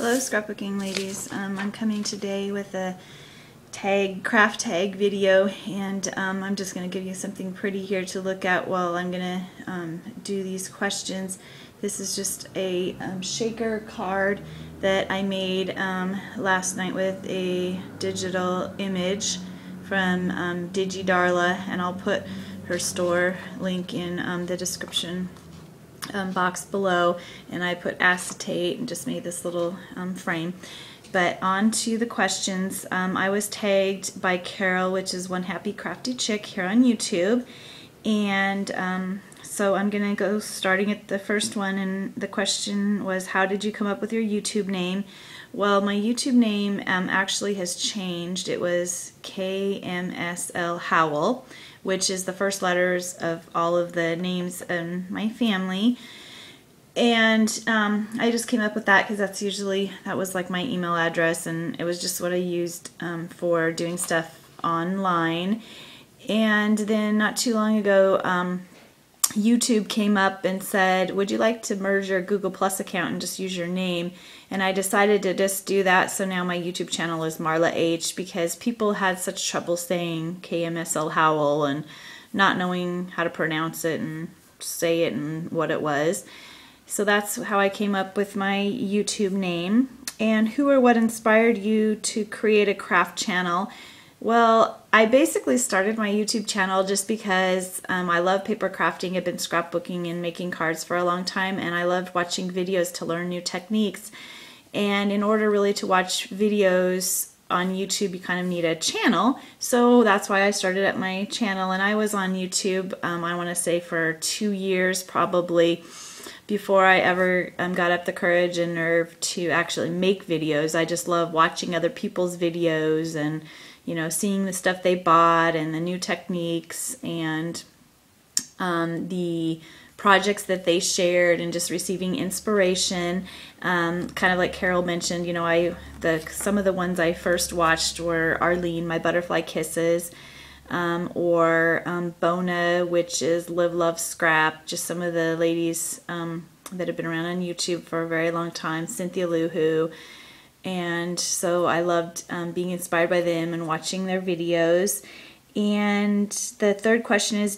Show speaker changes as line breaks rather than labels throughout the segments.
Hello scrapbooking ladies. I'm coming today with a craft tag video, and I'm just going to give you something pretty here to look at while I'm going to do these questions. This is just a shaker card that I made last night with a digital image from DigiDarla, and I'll put her store link in the description box below, and I put acetate and just made this little frame. But on to the questions. I was tagged by Carol, which is OneHappyCraftyChick here on YouTube, and so I'm gonna go starting at the first one, and the question was, how did you come up with your YouTube name? Well, my YouTube name actually has changed. It was KMSL Howell, which is the first letters of all of the names in my family. And I just came up with that because that was like my email address, and it was just what I used for doing stuff online. And then not too long ago, YouTube came up and said, would you like to merge your Google Plus account and just use your name? And I decided to just do that, so now my YouTube channel is Marla H, because people had such trouble saying KMSL Howell and not knowing how to pronounce it and say it and what it was. So that's how I came up with my YouTube name. And who or what inspired you to create a craft channel? Well, I basically started my YouTube channel just because I love paper crafting. I've been scrapbooking and making cards for a long time, and I loved watching videos to learn new techniques. And in order really to watch videos on YouTube, you kind of need a channel. So that's why I started at my channel, and I was on YouTube, I want to say for 2 years probably, before I ever got up the courage and nerve to actually make videos. I just love watching other people's videos and, you know, seeing the stuff they bought and the new techniques and the projects that they shared, and just receiving inspiration. Kind of like Carol mentioned, you know, some of the ones I first watched were Arlene, My Butterfly Kisses, or Bona, which is Live, Love, Scrap, just some of the ladies that have been around on YouTube for a very long time, Cynthia Luhu. And so I loved being inspired by them and watching their videos. And the third question is,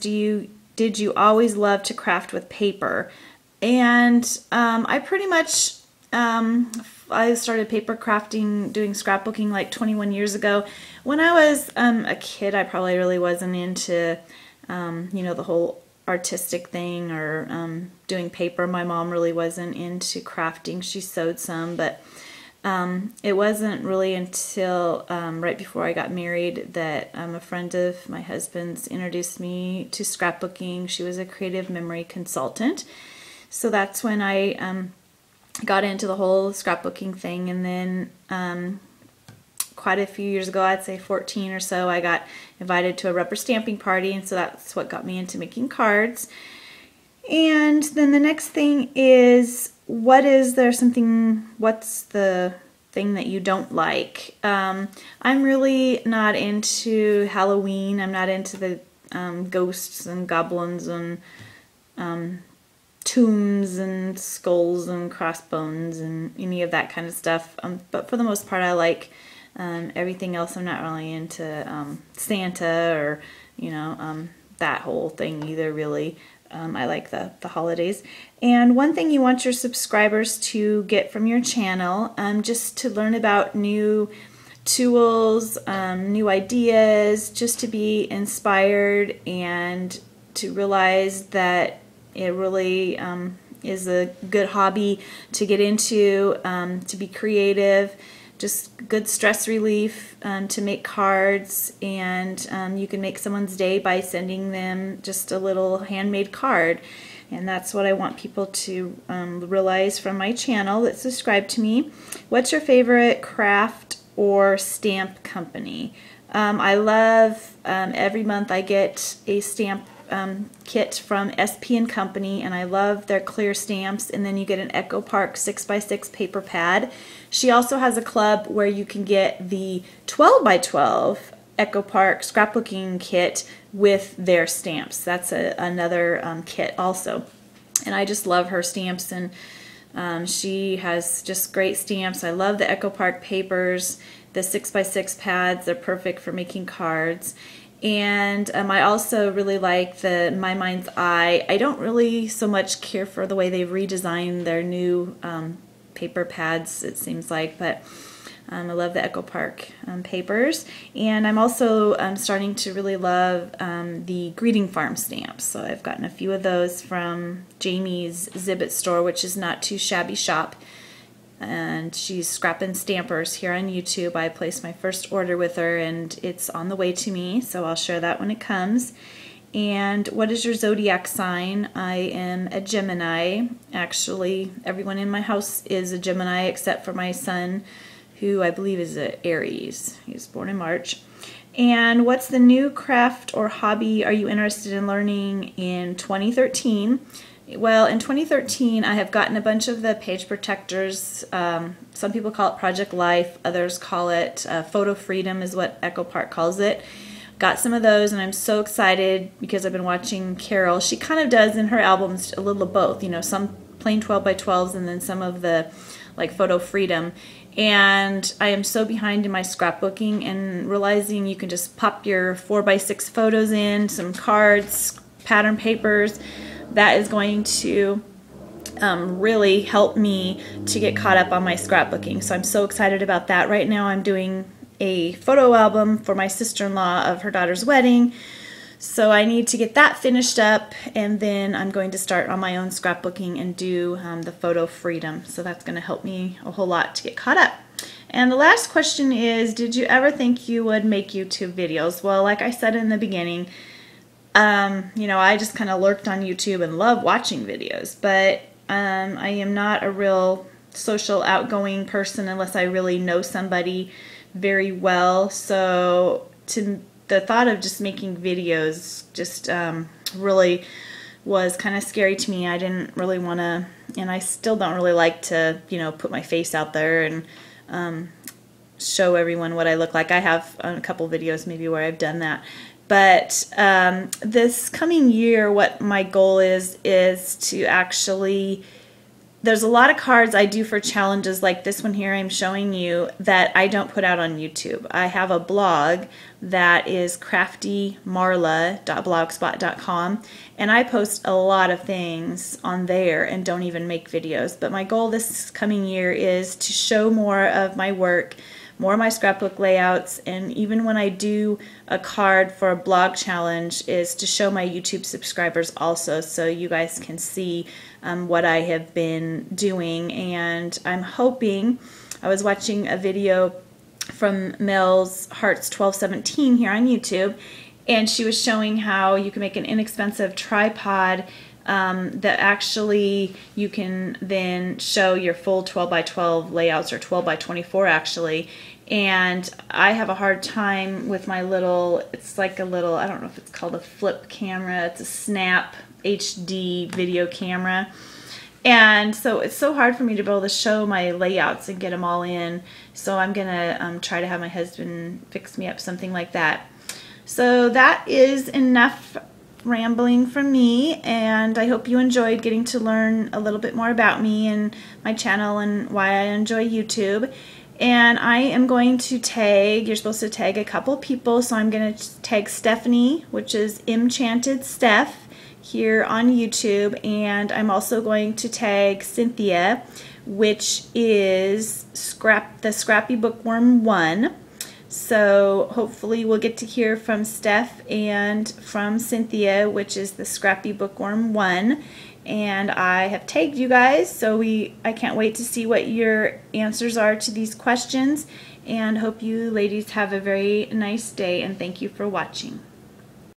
did you always love to craft with paper? And I pretty much, I started paper crafting, doing scrapbooking like 21 years ago. When I was a kid, I probably really wasn't into, you know, the whole artistic thing or doing paper. My mom really wasn't into crafting. She sewed some, but it wasn't really until right before I got married that a friend of my husband's introduced me to scrapbooking. She was a creative memory consultant. So that's when I got into the whole scrapbooking thing. And then quite a few years ago, I'd say 14 or so, I got invited to a rubber stamping party, and so that's what got me into making cards. And then the next thing is, what's the thing that you don't like? I'm really not into Halloween. I'm not into the ghosts and goblins and tombs and skulls and crossbones and any of that kind of stuff. But for the most part, I like everything else. I'm not really into Santa or, you know, that whole thing either, really. I like the holidays. And one thing you want your subscribers to get from your channel, just to learn about new tools, new ideas, just to be inspired and to realize that it really is a good hobby to get into, to be creative, just good stress relief, to make cards, and you can make someone's day by sending them just a little handmade card. And that's what I want people to realize from my channel that subscribe to me. What's your favorite craft or stamp company? I love, every month I get a stamp kit from SP & Company, and I love their clear stamps, and then you get an Echo Park 6x6 paper pad. She also has a club where you can get the 12x12 Echo Park scrapbooking kit with their stamps. That's another kit also. And I just love her stamps, and She has just great stamps. I love the Echo Park papers, the 6x6 pads. They're perfect for making cards. And I also really like the My Mind's Eye. I don't really so much care for the way they've redesigned their new paper pads, it seems like, but I love the Echo Park papers. And I'm also starting to really love the Greeting Farm stamps. So I've gotten a few of those from Jamie's Zibbit store, which is not too shabby shop. And she's Scrappin' Stampers here on YouTube. I placed my first order with her and it's on the way to me, so I'll share that when it comes. And what is your zodiac sign? I am a Gemini. Actually, everyone in my house is a Gemini except for my son, who I believe is an Aries. He was born in March. And what's the new craft or hobby are you interested in learning in 2013? Well, in 2013, I have gotten a bunch of the page protectors. Some people call it Project Life. Others call it Photo Freedom is what Echo Park calls it. Got some of those, and I'm so excited because I've been watching Carol. She kind of does in her albums a little of both. You know, some plain 12x12s and then some of the like Photo Freedom. And I am so behind in my scrapbooking and realizing you can just pop your 4x6 photos in, some cards, pattern papers. That is going to really help me to get caught up on my scrapbooking. So I'm so excited about that. Right now I'm doing a photo album for my sister-in-law of her daughter's wedding. So I need to get that finished up, and then I'm going to start on my own scrapbooking and do the Photo Freedom. So that's going to help me a whole lot to get caught up. And the last question is, did you ever think you would make YouTube videos? Well, like I said in the beginning, you know, I just kind of lurked on YouTube and love watching videos, but I am not a real social outgoing person unless I really know somebody very well. So the thought of just making videos just really was kind of scary to me. I didn't really want to, and I still don't really like to, you know, put my face out there and show everyone what I look like. I have a couple videos maybe where I've done that. But this coming year, what my goal is to actually, there's a lot of cards I do for challenges like this one here I'm showing you that I don't put out on YouTube. I have a blog that is craftymarla.blogspot.com, and I post a lot of things on there and don't even make videos. But my goal this coming year is to show more of my work, more of my scrapbook layouts, and even when I do a card for a blog challenge, is to show my YouTube subscribers also, so you guys can see what I have been doing. And I'm hoping, I was watching a video from Mel's Hearts 1217 here on YouTube, and she was showing how you can make an inexpensive tripod that actually you can then show your full 12x12 layouts, or 12x24 actually. And I have a hard time with my little, it's like a little, I don't know if it's called a flip camera, it's a Snap HD video camera. And so it's so hard for me to be able to show my layouts and get them all in. So I'm going to try to have my husband fix me up something like that. So that is enough rambling from me, and I hope you enjoyed getting to learn a little bit more about me and my channel and why I enjoy YouTube. And I am going to tag, you're supposed to tag a couple people, so I'm going to tag Stephanie, which is Enchanted Steph, here on YouTube, and I'm also going to tag Cynthia, which is the Scrappy Bookworm 1. So hopefully we'll get to hear from Steph and from Cynthia, which is the Scrappy Bookworm 1. And I have tagged you guys, so I can't wait to see what your answers are to these questions, and hope you ladies have a very nice day, and thank you for watching.